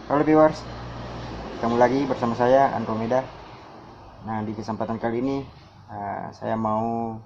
Halo viewers, ketemu lagi bersama saya Andromeda. Nah, di kesempatan kali ini saya mau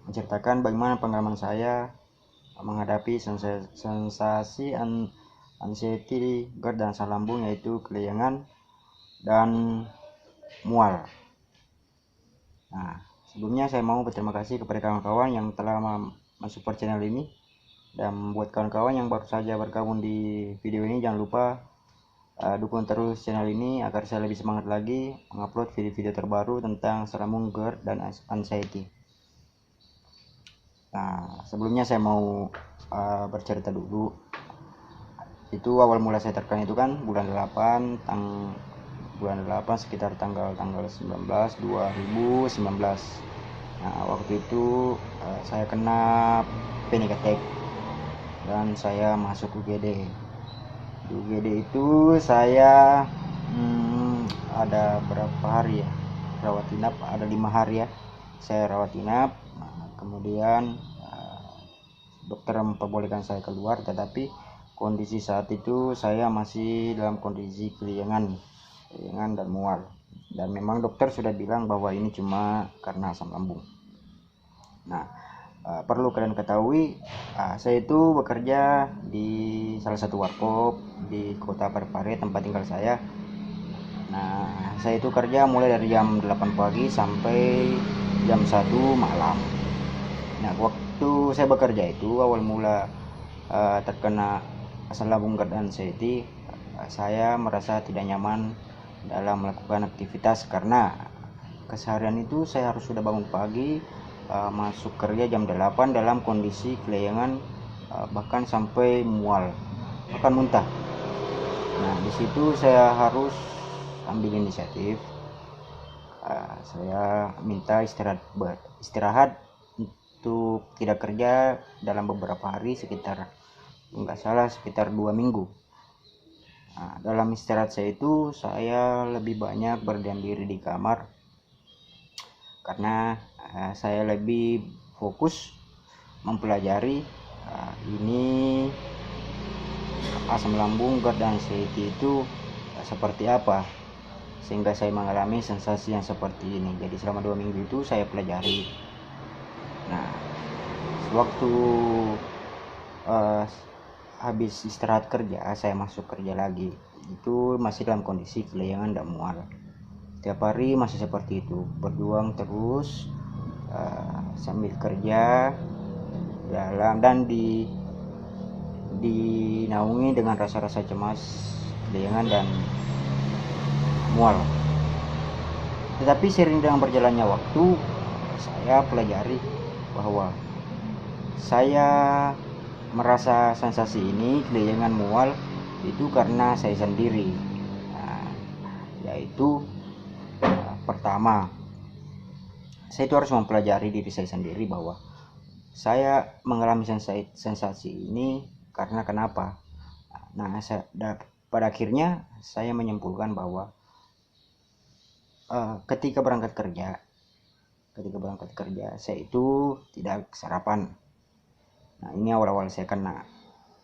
menceritakan bagaimana pengalaman saya menghadapi sensasi anxiety GERD dan asam lambung, yaitu kelayangan dan mual. Nah, sebelumnya saya mau berterima kasih kepada kawan-kawan yang telah mensupport channel ini, dan buat kawan-kawan yang baru saja bergabung di video ini, jangan lupa dukung terus channel ini agar saya lebih semangat lagi mengupload video-video terbaru tentang asam lambung, GERD, dan anxiety. Nah, sebelumnya saya mau bercerita dulu. Itu awal mula saya terkena itu kan bulan 8 sekitar tanggal 19 2019. Nah, waktu itu saya kena panic attack dan saya masuk UGD. Di UGD itu saya ada berapa hari ya, rawat inap, ada 5 hari ya saya rawat inap. Kemudian dokter memperbolehkan saya keluar, tetapi kondisi saat itu saya masih dalam kondisi kelayangan dan mual, dan memang dokter sudah bilang bahwa ini cuma karena asam lambung. Nah, perlu kalian ketahui, saya itu bekerja di salah satu warkop di kota Parepare, tempat tinggal saya. Nah, saya itu kerja mulai dari jam 8 pagi sampai jam 1 malam. Nah, waktu saya bekerja itu awal mula terkena asam lambung GERD dan anxiety, saya merasa tidak nyaman dalam melakukan aktivitas karena keseharian itu saya harus sudah bangun pagi, masuk kerja jam 8 dalam kondisi kelayangan, bahkan sampai mual, bahkan muntah. Nah, di situ saya harus ambil inisiatif. Saya minta istirahat untuk tidak kerja dalam beberapa hari, sekitar nggak salah sekitar 2 minggu. Nah, dalam istirahat saya itu saya lebih banyak berdiam diri di kamar karena saya lebih fokus mempelajari ini asam lambung, GERD dan anxiety itu seperti apa, sehingga saya mengalami sensasi yang seperti ini. Jadi selama 2 minggu itu saya pelajari. Nah, waktu habis istirahat kerja, saya masuk kerja lagi. Itu masih dalam kondisi kelayangan dan mual. Tiap hari masih seperti itu, berjuang terus sambil kerja dalam dan dinaungi dengan rasa-rasa cemas, kelayangan dan mual. Tetapi seiring dengan berjalannya waktu, saya pelajari bahwa saya merasa sensasi ini, kelayangan, mual, itu karena saya sendiri. Nah, yaitu pertama, saya itu harus mempelajari diri saya sendiri bahwa saya mengalami sensasi ini karena kenapa. Nah, pada akhirnya saya menyimpulkan bahwa ketika berangkat kerja saya itu tidak sarapan. Nah, ini awal-awal saya kena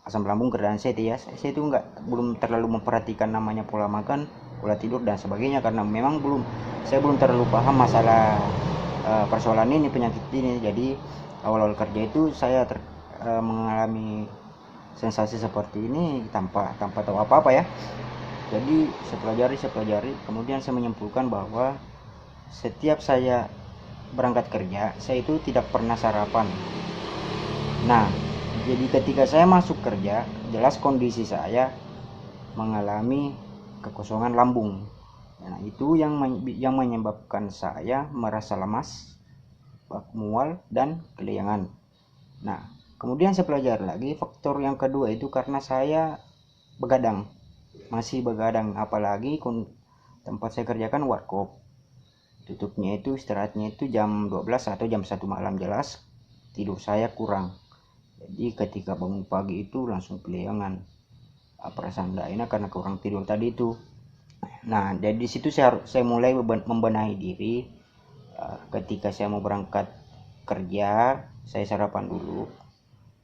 asam lambung karena saya itu belum terlalu memperhatikan namanya pola makan, pola tidur dan sebagainya, karena memang saya belum terlalu paham masalah persoalan ini, penyakit ini. Jadi awal-awal kerja itu saya mengalami sensasi seperti ini tanpa tahu apa-apa ya. Jadi saya pelajari, kemudian saya menyimpulkan bahwa setiap saya berangkat kerja, saya itu tidak pernah sarapan. Nah, jadi ketika saya masuk kerja, jelas kondisi saya mengalami kekosongan lambung. Nah, itu yang menyebabkan saya merasa lemas, mual, dan kelayangan. Nah, kemudian saya pelajari lagi faktor yang kedua itu karena saya masih begadang, apalagi tempat saya kerjakan warkop. Tutupnya itu, istirahatnya itu jam 12 atau jam 1 malam, jelas tidur saya kurang. Jadi ketika bangun pagi itu langsung kelayangan, perasaan tidak enak karena kurang tidur tadi itu. Nah, dari situ saya mulai membenahi diri. Ketika saya mau berangkat kerja, saya sarapan dulu.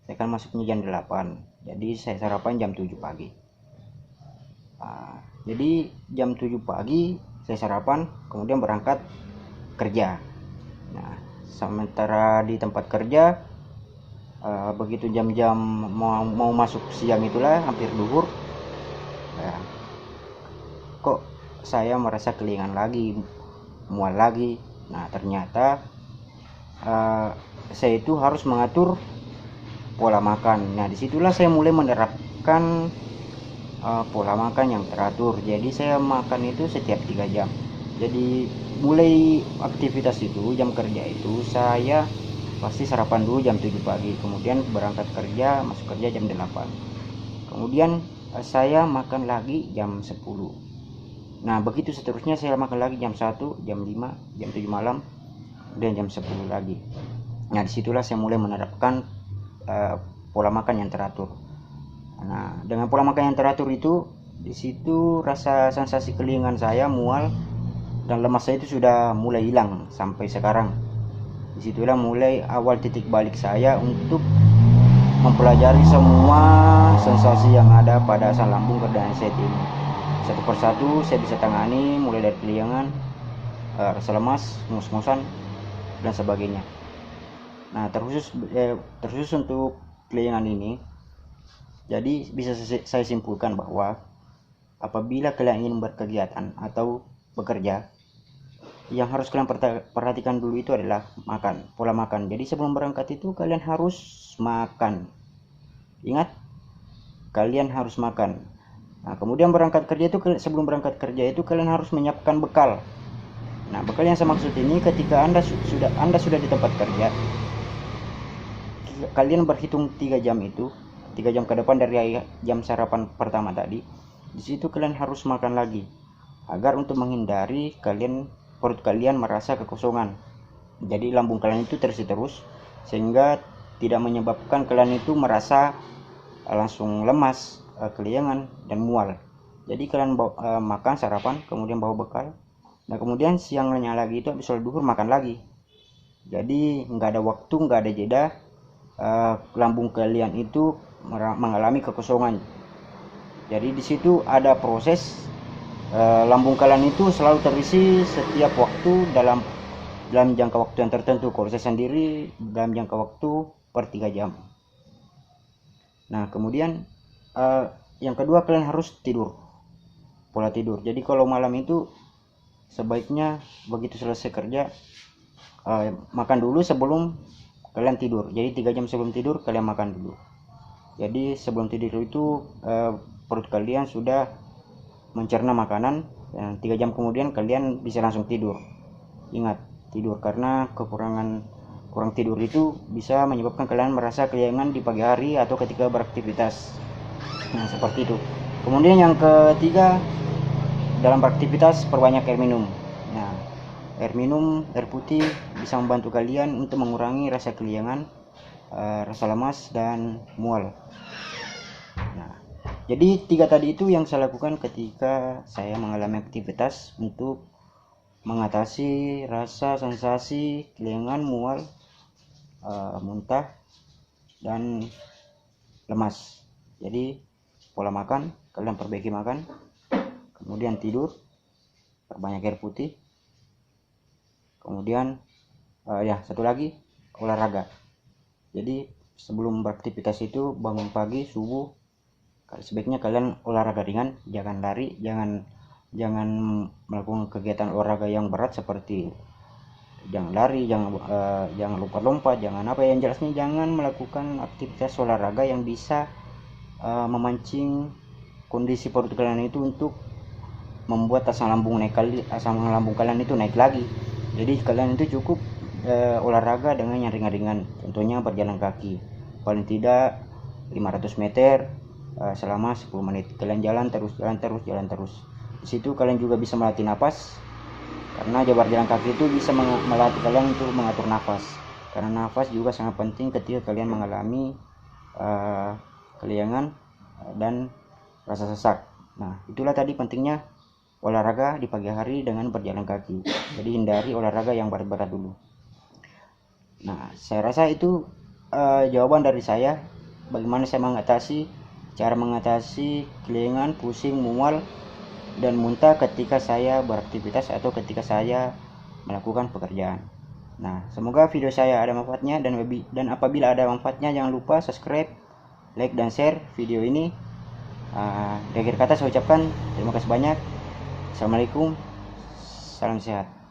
Saya kan masuknya jam 8, jadi saya sarapan jam 7 pagi. Jadi jam 7 pagi saya sarapan, kemudian berangkat kerja. Nah, sementara di tempat kerja, begitu jam-jam mau masuk siang itulah, hampir duhur, kok saya merasa kelingan lagi, mual lagi. Nah, ternyata saya itu harus mengatur pola makan. Nah, disitulah saya mulai menerapkan pola makan yang teratur. Jadi saya makan itu setiap 3 jam. Jadi mulai aktivitas itu, jam kerja itu saya pasti sarapan dulu jam 7 pagi, kemudian berangkat kerja, masuk kerja jam 8. Kemudian saya makan lagi jam 10. Nah, begitu seterusnya, saya makan lagi jam 1, jam 5, jam 7 malam, dan jam 10 lagi. Nah, disitulah saya mulai menerapkan pola makan yang teratur. Nah, dengan pola makan yang teratur itu, di situ rasa sensasi kelingan saya, mual dan lemas saya itu sudah mulai hilang sampai sekarang. Disitulah mulai awal titik balik saya untuk mempelajari semua sensasi yang ada pada asam lambung dan NSAID ini. Satu persatu saya bisa tangani, mulai dari kelingan, rasa lemas, ngus-ngusan, dan sebagainya. Nah, terkhusus untuk kelingan ini, jadi bisa saya simpulkan bahwa apabila kalian ingin berkegiatan atau bekerja, yang harus kalian perhatikan dulu itu adalah makan, pola makan. Jadi sebelum berangkat itu kalian harus makan. Ingat, kalian harus makan. Nah, kemudian berangkat kerja itu, sebelum berangkat kerja itu kalian harus menyiapkan bekal. Nah, bekal yang saya maksud ini, ketika Anda sudah di tempat kerja, kalian berhitung 3 jam itu, 3 jam ke depan dari jam sarapan pertama tadi. Di situ kalian harus makan lagi, agar untuk menghindari perut kalian merasa kekosongan. Jadi lambung kalian itu terisi terus, sehingga tidak menyebabkan kalian itu merasa langsung lemas, kelingan, dan mual. Jadi kalian makan sarapan, kemudian bawa bekal. Nah, kemudian siangnya lagi itu habis sholat duhur makan lagi. Jadi nggak ada waktu, nggak ada jeda, lambung kalian itu mengalami kekosongan. Jadi di situ ada proses, lambung kalian itu selalu terisi setiap waktu dalam jangka waktu yang tertentu. Kalau saya sendiri dalam jangka waktu per 3 jam. Nah, kemudian yang kedua, kalian harus tidur, pola tidur. Jadi kalau malam itu sebaiknya begitu selesai kerja, makan dulu sebelum kalian tidur. Jadi 3 jam sebelum tidur kalian makan dulu. Jadi sebelum tidur itu perut kalian sudah mencerna makanan, dan 3 jam kemudian kalian bisa langsung tidur. Ingat, tidur, karena kurang tidur itu bisa menyebabkan kalian merasa kelingan di pagi hari atau ketika beraktivitas. Nah, seperti itu. Kemudian yang ketiga, dalam beraktivitas perbanyak air minum. Nah, air putih bisa membantu kalian untuk mengurangi rasa kelingan, rasa lemas, dan mual. Nah, jadi 3 tadi itu yang saya lakukan ketika saya mengalami aktivitas untuk mengatasi rasa sensasi kelingan, mual, muntah, dan lemas. Jadi pola makan, kalian perbaiki makan, kemudian tidur, perbanyak air putih, kemudian satu lagi, olahraga. Jadi sebelum beraktivitas itu, bangun pagi subuh, sebaiknya kalian olahraga ringan, jangan lari, jangan melakukan kegiatan olahraga yang berat seperti jangan lari, jangan lompat-lompat, jangan apa, yang jelasnya jangan melakukan aktivitas olahraga yang bisa memancing kondisi perut kalian itu untuk membuat asam lambung kalian itu naik lagi. Jadi kalian itu cukup olahraga dengan yang ringan-ringan, contohnya berjalan kaki paling tidak 500 meter selama 10 menit. Kalian jalan terus. Di situ kalian juga bisa melatih nafas, karena berjalan kaki itu bisa melatih kalian untuk mengatur nafas, karena nafas juga sangat penting ketika kalian mengalami kelingan dan rasa sesak. Nah, itulah tadi pentingnya olahraga di pagi hari dengan berjalan kaki. Jadi hindari olahraga yang berat-berat dulu. Nah, saya rasa itu jawaban dari saya bagaimana saya mengatasi cara mengatasi kelingan, pusing, mual, dan muntah ketika saya beraktivitas atau ketika saya melakukan pekerjaan. Nah, semoga video saya ada manfaatnya, dan apabila ada manfaatnya jangan lupa subscribe, like, dan share video ini. Di akhir kata saya ucapkan terima kasih banyak. Assalamualaikum, salam sehat.